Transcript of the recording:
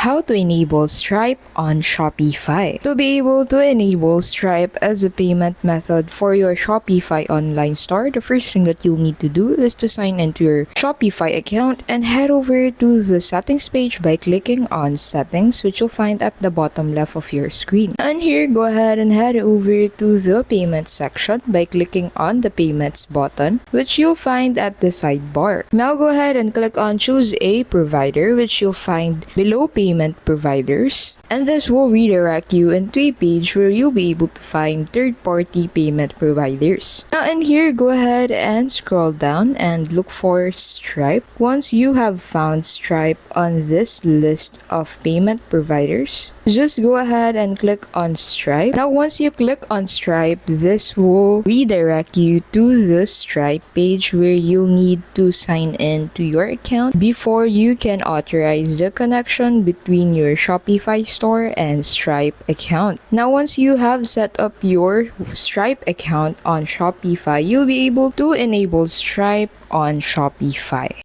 How to enable Stripe on Shopify. To be able to enable Stripe as a payment method for your Shopify online store, the first thing that you'll need to do is to sign into your Shopify account and head over to the settings page by clicking on settings, which you'll find at the bottom left of your screen. And here, go ahead and head over to the payment section by clicking on the payments button, which you'll find at the sidebar. Now go ahead and click on choose a provider, which you'll find below payment providers, and this will redirect you into a page where you'll be able to find third-party payment providers. Now in here, go ahead and scroll down and look for Stripe. Once you have found Stripe on this list of payment providers, just go ahead and click on Stripe. Now once you click on Stripe, this will redirect you to the Stripe page where you'll need to sign in to your account before you can authorize the connection between your Shopify store and Stripe account. Now once you have set up your Stripe account on Shopify, you'll be able to enable Stripe on Shopify.